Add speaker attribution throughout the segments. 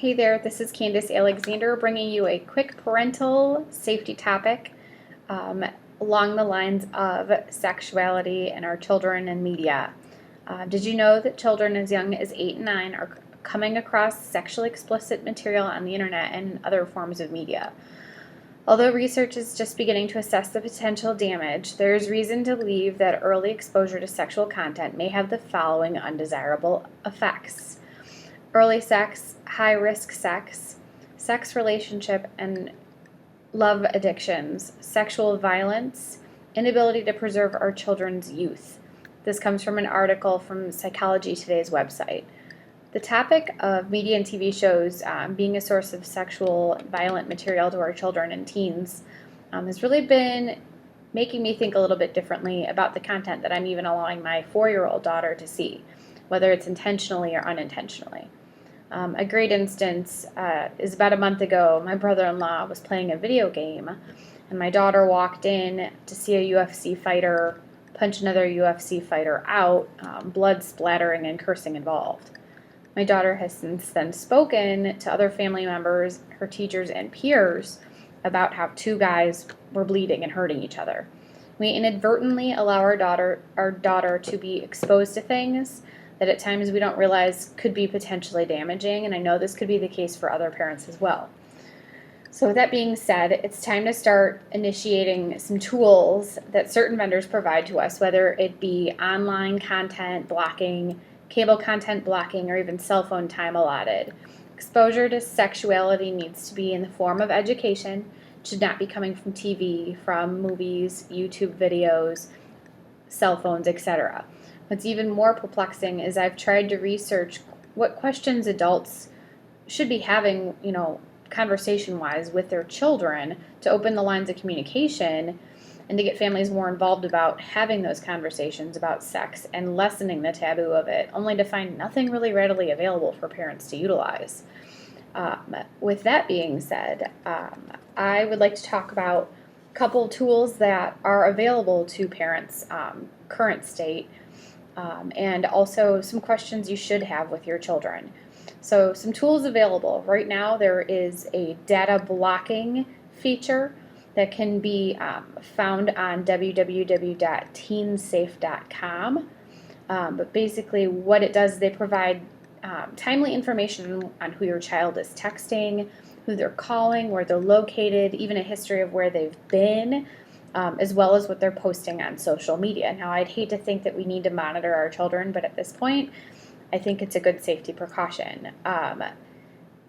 Speaker 1: Hey there, this is Candace Alexander bringing you a quick parental safety topic along the lines of sexuality and our children and media. Did you know that children as young as 8 and 9 are coming across sexually explicit material on the internet and other forms of media? Although research is just beginning to assess the potential damage, there is reason to believe that early exposure to sexual content may have the following undesirable effects: early sex, high-risk sex, sex relationship and love addictions, sexual violence, inability to preserve our children's youth. This comes from an article from Psychology Today's website. The topic of media and TV shows being a source of sexual violent material to our children and teens has really been making me think a little bit differently about the content that I'm even allowing my 4-year-old daughter to see, whether it's intentionally or unintentionally. A great instance is about a month ago, my brother-in-law was playing a video game, and my daughter walked in to see a UFC fighter punch another UFC fighter out, blood splattering and cursing involved. My daughter has since then spoken to other family members, her teachers, and peers about how 2 guys were bleeding and hurting each other. We inadvertently allow our daughter to be exposed to things that at times we don't realize could be potentially damaging, and I know this could be the case for other parents as well. So with that being said, it's time to start initiating some tools that certain vendors provide to us, whether it be online content blocking, cable content blocking, or even cell phone time allotted. Exposure to sexuality needs to be in the form of education. It should not be coming from TV, from movies, YouTube videos, cell phones, etc. What's even more perplexing is I've tried to research what questions adults should be having, conversation-wise with their children to open the lines of communication and to get families more involved about having those conversations about sex and lessening the taboo of it, only to find nothing really readily available for parents to utilize. With that being said, I would like to talk about a couple tools that are available to parents current state, and also some questions you should have with your children. So some tools available. Right now there is a data blocking feature that can be found on www.teensafe.com. But basically what it does, they provide timely information on who your child is texting, who they're calling, where they're located, even a history of where they've been, as well as what they're posting on social media. Now, I'd hate to think that we need to monitor our children, but at this point, I think it's a good safety precaution.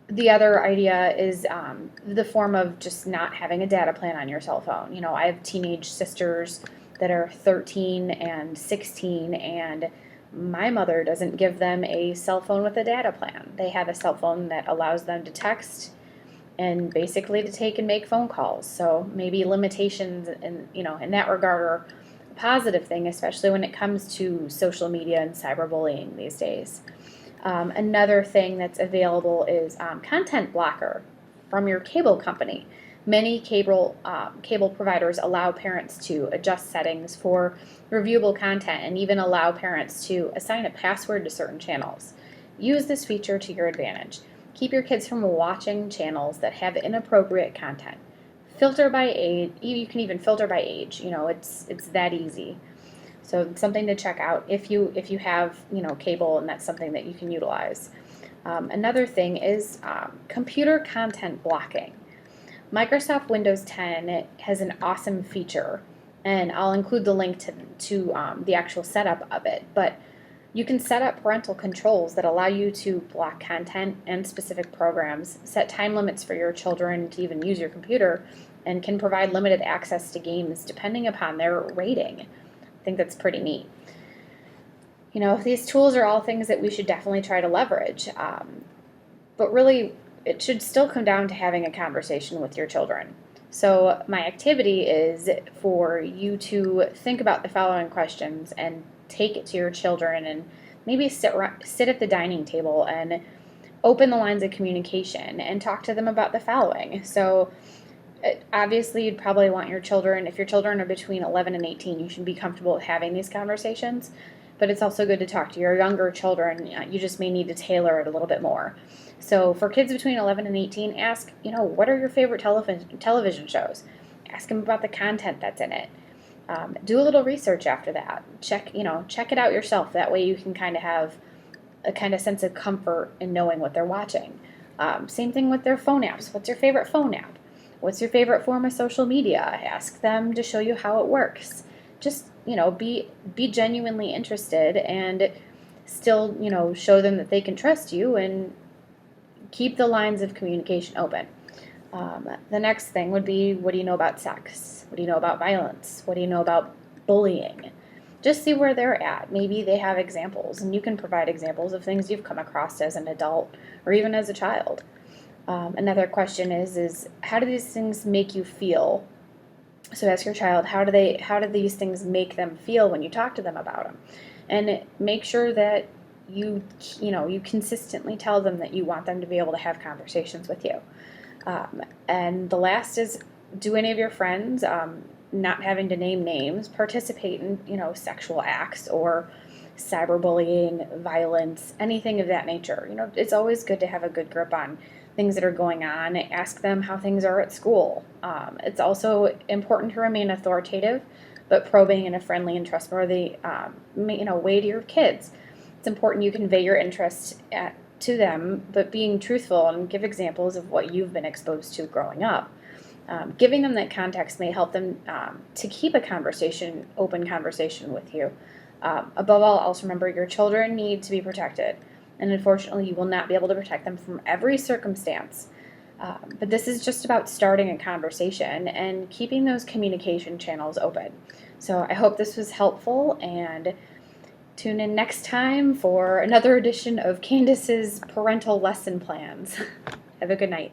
Speaker 1: The other idea is the form of just not having a data plan on your cell phone. I have teenage sisters that are 13 and 16, and my mother doesn't give them a cell phone with a data plan. They have a cell phone that allows them to text and basically to take and make phone calls. So maybe limitations in that regard are a positive thing, especially when it comes to social media and cyberbullying these days. Another thing that's available is content blocker from your cable company. Many cable providers allow parents to adjust settings for reviewable content and even allow parents to assign a password to certain channels. Use this feature to your advantage. Keep your kids from watching channels that have inappropriate content. Filter by age. You can even filter by age. It's that easy. So it's something to check out if you have cable, and that's something that you can utilize. Another thing is computer content blocking. Microsoft Windows 10 has an awesome feature, and I'll include the link to the actual setup of it. But you can set up parental controls that allow you to block content and specific programs, set time limits for your children to even use your computer, and can provide limited access to games depending upon their rating. I think that's pretty neat. These tools are all things that we should definitely try to leverage. But really, it should still come down to having a conversation with your children. So my activity is for you to think about the following questions and take it to your children, and maybe sit at the dining table and open the lines of communication and talk to them about the following. So obviously you'd probably want your children, if your children are between 11 and 18, you should be comfortable with having these conversations. but it's also good to talk to your younger children. You just may need to tailor it a little bit more. So for kids between 11 and 18, ask, what are your favorite television shows? Ask them about the content that's in it. Do a little research after that. Check it out yourself. That way you can kind of have a kind of sense of comfort in knowing what they're watching. Same thing with their phone apps. What's your favorite phone app? What's your favorite form of social media? Ask them to show you how it works. Just, be genuinely interested and still, show them that they can trust you and keep the lines of communication open. The next thing would be, what do you know about sex? What do you know about violence? What do you know about bullying? Just see where they're at. Maybe they have examples, and you can provide examples of things you've come across as an adult or even as a child. Another question is how do these things make you feel? So ask your child, how do these things make them feel when you talk to them about them? And make sure that you consistently tell them that you want them to be able to have conversations with you. And the last is, do any of your friends, not having to name names, participate in, sexual acts or cyberbullying, violence, anything of that nature? It's always good to have a good grip on things that are going on. Ask them how things are at school. It's also important to remain authoritative, but probing in a friendly and trustworthy, way to your kids. It's important you convey your interest to them, but being truthful and give examples of what you've been exposed to growing up. Giving them that context may help them to keep a open conversation with you. Above all else, remember your children need to be protected, and unfortunately you will not be able to protect them from every circumstance. But this is just about starting a conversation and keeping those communication channels open. So I hope this was helpful, and tune in next time for another edition of Candace's Parental Lesson Plans. Have a good night.